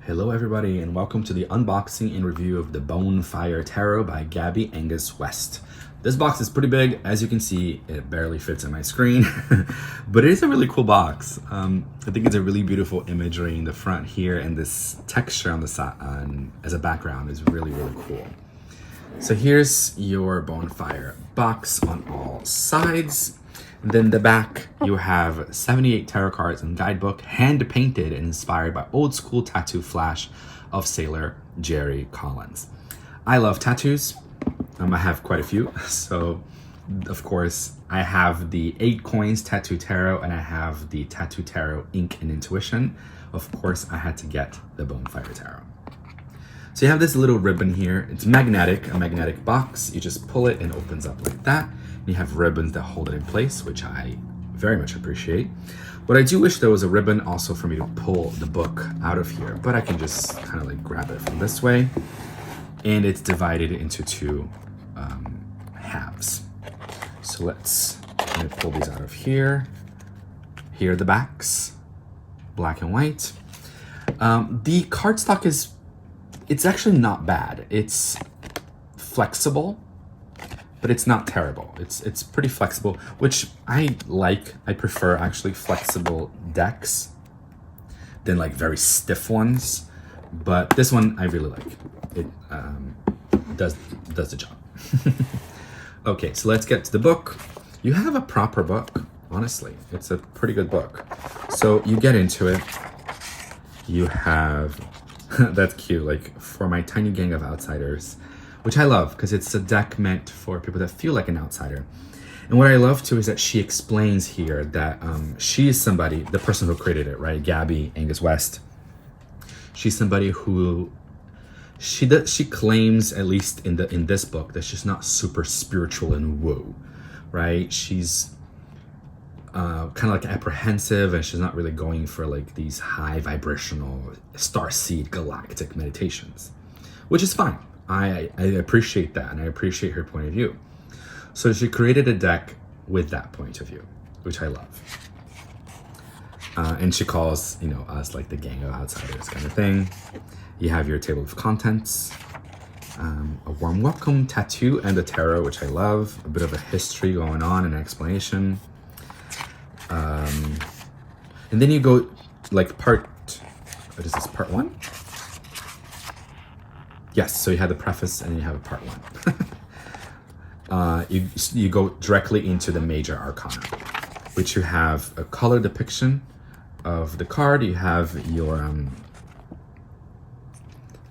Hello everybody and welcome to the unboxing and review of the Bonefire Tarot by Gabby Angus West. This box is pretty big. As you can see, it barely fits on my screen, but it is a really cool box. I think it's a really beautiful imagery in the front here, and this texture on the side as a background is really, really cool. So here's your Bonefire box on all sides. And then the back, you have 78 tarot cards and guidebook, hand painted and inspired by old school tattoo flash of sailor Jerry Collins. I love tattoos. I have quite a few. So of course I have the 8 coins tattoo tarot and I have the tattoo tarot ink and intuition. Of course I had to get the Bonefire Tarot. So you have this little ribbon here. It's magnetic, a magnetic box. You just pull it and it opens up like that. You have ribbons that hold it in place, which I very much appreciate. But I do wish there was a ribbon also for me to pull the book out of here, but I can just kind of like grab it from this way. And it's divided into 2 halves. So let me pull these out of here. Here are the backs, black and white. The cardstock it's actually not bad. It's flexible, but it's not terrible. It's pretty flexible, which I like. I prefer actually flexible decks than like very stiff ones. But this one I really like. It does the job. Okay, so let's get to the book. You have a proper book, honestly. It's a pretty good book. So you get into it. You have, that's cute, like for my tiny gang of outsiders, which I love because it's a deck meant for people that feel like an outsider. And what I love too is that she explains here that she is somebody, the person who created it, right? Gabby Angus West. She's somebody who she claims, at least in this book, that she's not super spiritual and woo, right? She's kind of like apprehensive, and she's not really going for like these high vibrational starseed galactic meditations, which is fine. I appreciate that, and I appreciate her point of view. So she created a deck with that point of view, which I love. And she calls, you know, us like the gang of outsiders kind of thing. You have your table of contents, a warm welcome tattoo and the tarot, which I love. A bit of a history going on and an explanation. And then you go like what is this, part 1? Yes, so you have the preface and you have a part 1. You go directly into the major arcana, which you have a color depiction of the card. You have your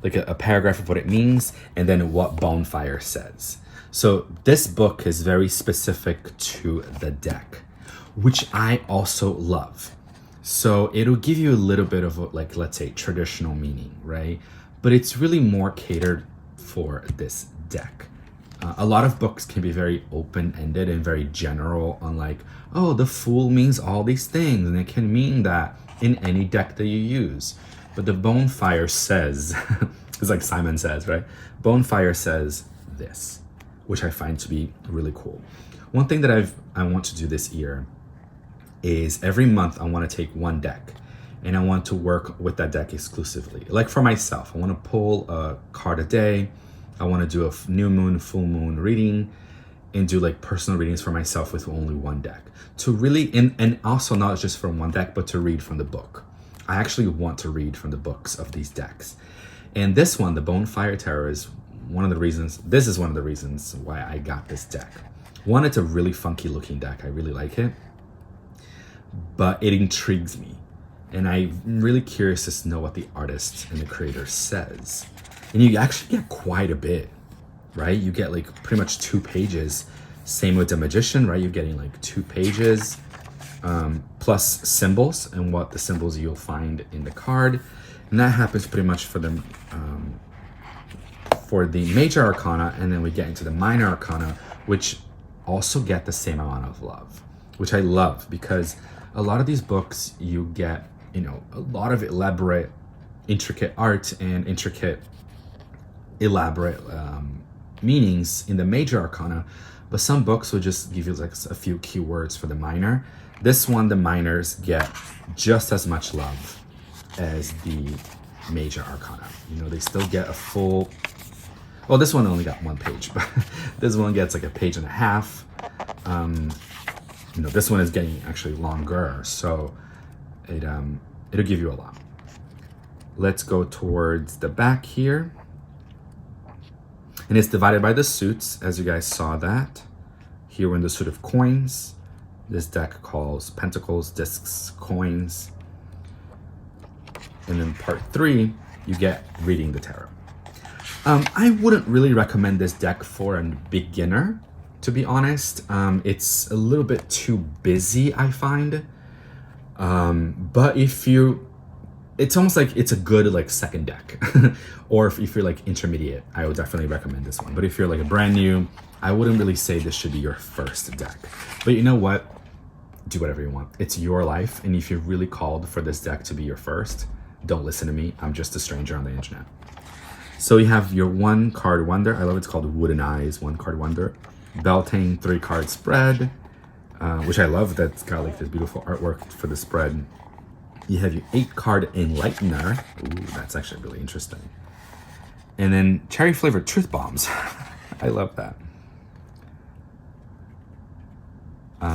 like a paragraph of what it means, and then what Bonefire says. So this book is very specific to the deck, which I also love. So it'll give you a little bit of a, like, let's say traditional meaning, right? But it's really more catered for this deck. A lot of books can be very open-ended and very general on like, oh, the Fool means all these things, and it can mean that in any deck that you use. But the Bonefire says, it's like Simon Says, right? Bonefire says this, which I find to be really cool. One thing that I want to do this year is every month I want to take one deck and I want to work with that deck exclusively. Like for myself, I want to pull a card a day. I want to do a new moon, full moon reading, and do like personal readings for myself with only one deck. To really, and also not just from one deck, but to read from the book. I actually want to read from the books of these decks. And this one, the Bonefire Tarot, is one of the reasons, this is one of the reasons why I got this deck. One, it's a really funky looking deck. I really like it, but it intrigues me. And I'm really curious to know what the artist and the creator says. And you actually get quite a bit, right? You get like pretty much 2 pages. Same with the Magician, right? You're getting like 2 pages plus symbols and what the symbols you'll find in the card. And that happens pretty much for the major arcana. And then we get into the minor arcana, which also get the same amount of love, which I love, because a lot of these books you get, you know, a lot of elaborate, intricate art and intricate, elaborate meanings in the major arcana, but some books will just give you like a few keywords for the minor. This one, the minors get just as much love as the major arcana. You know, they still get a full, well, this one only got 1 page, but this one gets like a page and a half. You know, this one is getting actually longer, so it'll give you a lot. Let's go towards the back here. And it's divided by the suits, as you guys saw that. Here we're in the suit of coins. This deck calls pentacles, discs, coins. And then part 3, you get reading the tarot. I wouldn't really recommend this deck for a beginner, to be honest. It's a little bit too busy, I find. But if you, it's almost like it's a good like second deck. Or if you're like intermediate, I would definitely recommend this one. But if you're like a brand new, I wouldn't really say this should be your first deck. But you know what? Do whatever you want. It's your life. And if you're really called for this deck to be your first, don't listen to me. I'm just a stranger on the internet. So you have your 1 card wonder. I love it's called Wooden Eyes, 1 card wonder. Beltane 3 card spread, which I love. That's got like this beautiful artwork for the spread. You have your 8 card Enlightener. Ooh, that's actually really interesting. And then cherry flavored truth bombs. I love that.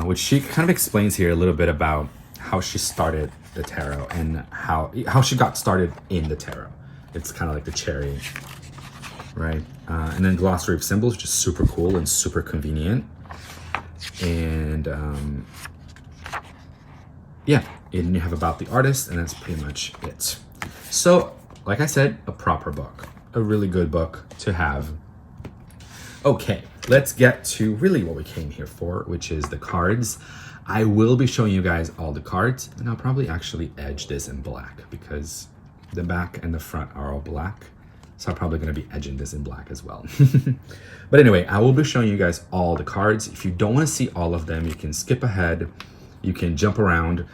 Which she kind of explains here a little bit about how she started the tarot and how she got started in the tarot. It's kind of like the cherry, right? And then glossary of symbols, which is super cool and super convenient. And yeah, and you have about the artist, and that's pretty much it. So, like I said, a proper book, a really good book to have. Okay, let's get to really what we came here for, which is the cards. I will be showing you guys all the cards, and I'll probably actually edge this in black because the back and the front are all black. So I'm probably going to be edging this in black as well. But anyway, I will be showing you guys all the cards. If you don't want to see all of them, you can skip ahead, you can jump around,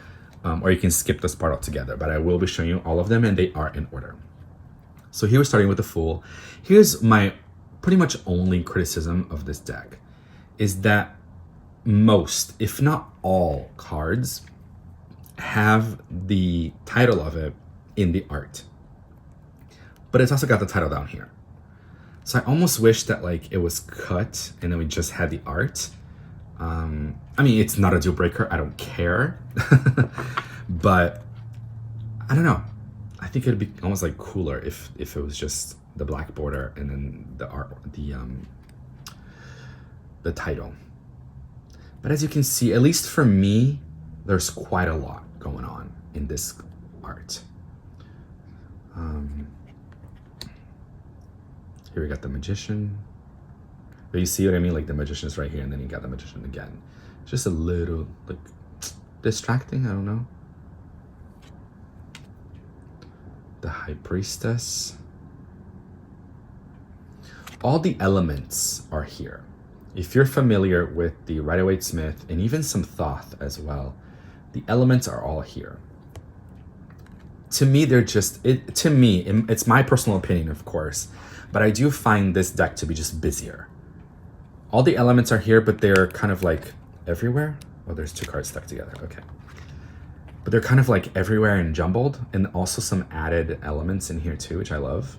or you can skip this part altogether. But I will be showing you all of them, and they are in order. So here we're starting with the Fool. Here's my pretty much only criticism of this deck, is that most, if not all, cards have the title of it in the art, but it's also got the title down here. So I almost wish that like it was cut and then we just had the art. I mean, it's not a deal breaker, I don't care. But I don't know, I think it'd be almost like cooler if it was just the black border and then the art, the title. But as you can see, at least for me, there's quite a lot going on in this art. Here we got the Magician. But you see what I mean? Like the Magician is right here, and then you got the Magician again. Just a little like distracting, I don't know. The High Priestess. All the elements are here. If you're familiar with the Rider-Waite-Smith and even some Thoth as well, the elements are all here. To me, they're just, it's my personal opinion, of course, but I do find this deck to be just busier. All the elements are here, but they're kind of like everywhere. Oh, there's 2 cards stuck together, okay. But they're kind of like everywhere and jumbled, and also some added elements in here too, which I love.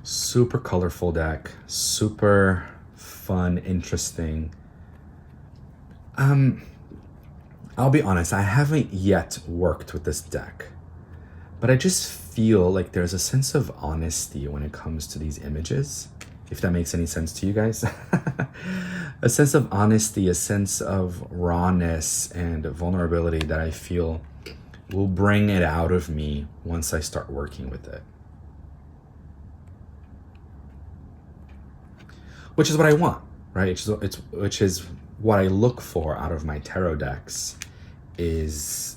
Super colorful deck, super fun, interesting. I'll be honest, I haven't yet worked with this deck, but I just feel like there's a sense of honesty when it comes to these images, if that makes any sense to you guys. A sense of honesty, a sense of rawness and vulnerability that I feel will bring it out of me once I start working with it. Which is what I want, right? Which is what I look for out of my tarot decks, is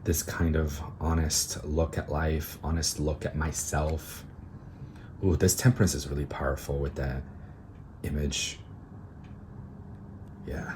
this kind of honest look at life, honest look at myself. Ooh, this Temperance is really powerful with that image. Yeah.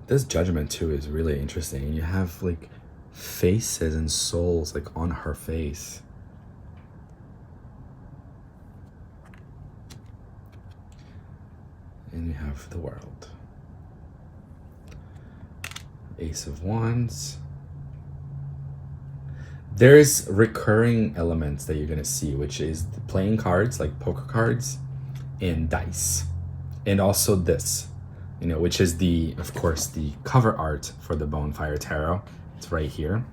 This Judgment too is really interesting. And you have like faces and souls like on her face. And you have the World. Ace of Wands. There's recurring elements that you're going to see, which is playing cards, like poker cards, and dice. And also this, you know, which is of course, the cover art for the Bonefire Tarot. It's right here.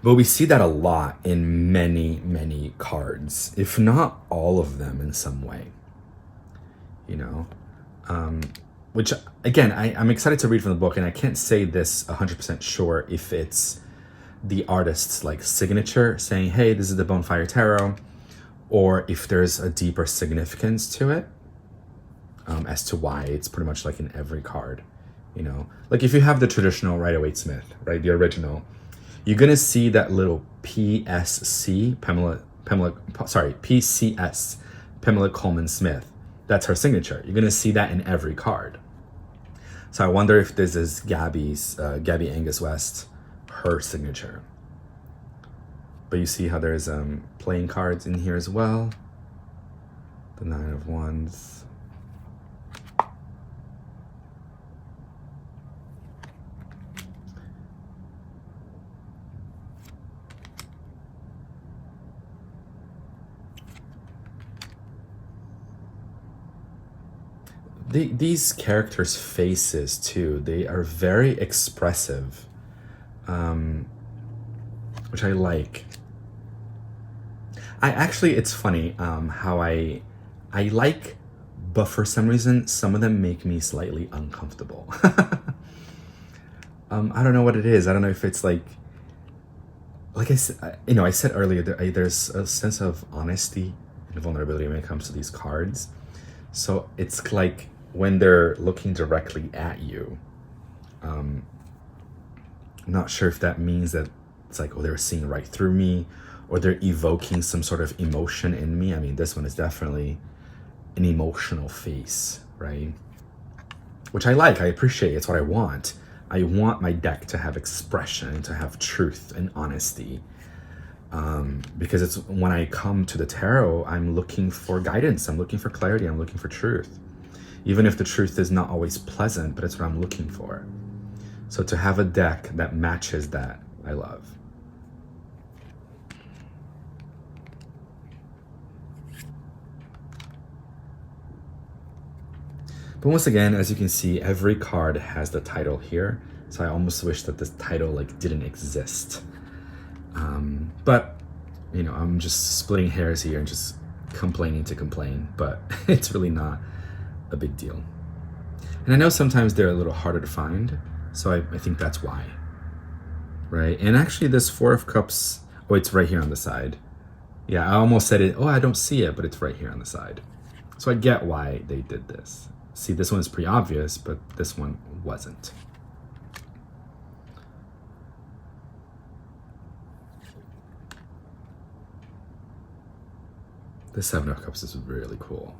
But we see that a lot in many, many cards, if not all of them in some way, you know. Which, again, I'm excited to read from the book, and I can't say this 100% sure if it's the artist's like signature saying, hey, this is the Bonefire Tarot, or if there's a deeper significance to it, as to why it's pretty much like in every card, you know. Like if you have the traditional Rider-Waite-Smith, right, the original, you're gonna see that little PCS, Pamela Coleman Smith. That's her signature. You're gonna see that in every card. So I wonder if this is Gabby Angus West, her signature. But you see how there's playing cards in here as well. The Nine of Wands. These characters' faces too, they are very expressive, which I like. It's funny how I like, but for some reason, some of them make me slightly uncomfortable. I don't know what it is. I don't know if it's like I said, you know, I said earlier, there's a sense of honesty and vulnerability when it comes to these cards. So it's like when they're looking directly at you, I'm not sure if that means that it's like, oh, they're seeing right through me, or they're evoking some sort of emotion in me. I mean, this one is definitely an emotional face, right? Which I like, I appreciate, it's what I want. I want my deck to have expression, to have truth and honesty. Because it's when I come to the tarot, I'm looking for guidance, I'm looking for clarity, I'm looking for truth. Even if the truth is not always pleasant, but it's what I'm looking for. So to have a deck that matches that, I love. But once again, as you can see, every card has the title here. So I almost wish that this title like didn't exist. But, you know, I'm just splitting hairs here and just complaining to complain, but it's really not a big deal. And I know sometimes they're a little harder to find, so I think that's why, right? And actually this Four of Cups, oh, it's right here on the side. Yeah, I almost said it, oh, I don't see it, but it's right here on the side. So I get why they did this. See, this one's pretty obvious, but this one wasn't. The Seven of Cups is really cool.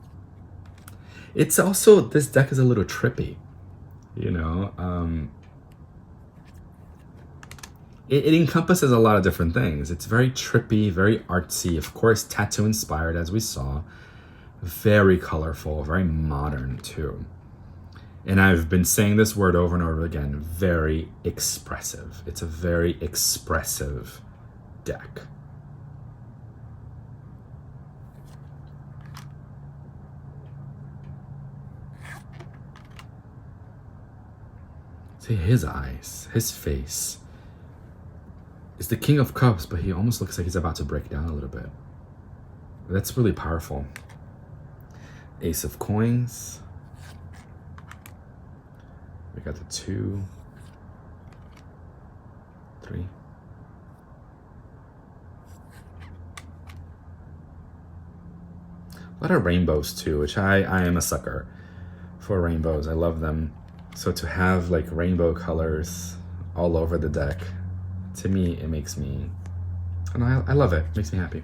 It's also, this deck is a little trippy, you know? It encompasses a lot of different things. It's very trippy, very artsy, of course, tattoo inspired, as we saw. Very colorful, very modern too. And I've been saying this word over and over again, very expressive. It's a very expressive deck. See his eyes, his face. It's the King of Cups, but he almost looks like he's about to break down a little bit. That's really powerful. Ace of Coins. We got the 2, 3. A lot of rainbows too, which I am a sucker for rainbows. I love them. So to have like rainbow colors all over the deck, to me, it makes me, and I love it. It makes me happy.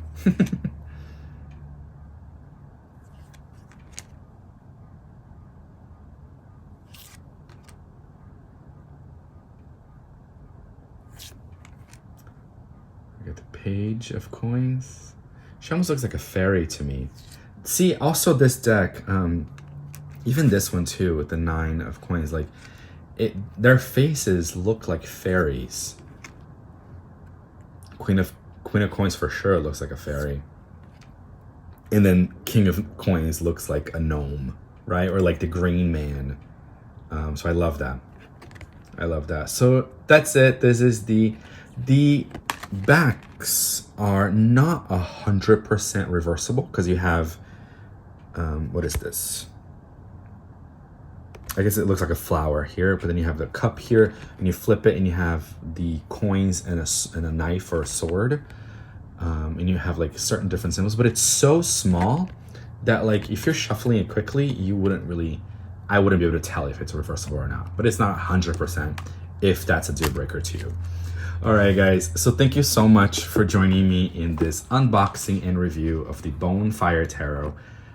Page of Coins. She almost looks like a fairy to me. See, also this deck, even this one too, with the 9 of Coins, like their faces look like fairies. Queen of Coins for sure looks like a fairy. And then King of Coins looks like a gnome, right? Or like the Green Man. So I love that. I love that. So that's it. This is the backs are not 100% reversible because you have, what is this? I guess it looks like a flower here, but then you have the cup here, and you flip it, and you have the coins and a knife or a sword, and you have like certain different symbols. But it's so small that like if you're shuffling it quickly, I wouldn't be able to tell if it's reversible or not. But it's not 100% if that's a deal breaker to you. All right, guys. So thank you so much for joining me in this unboxing and review of the Bonefire Tarot.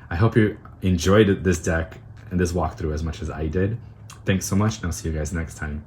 I hope you enjoyed this deck and this walkthrough as much as I did. Thanks so much, and I'll see you guys next time.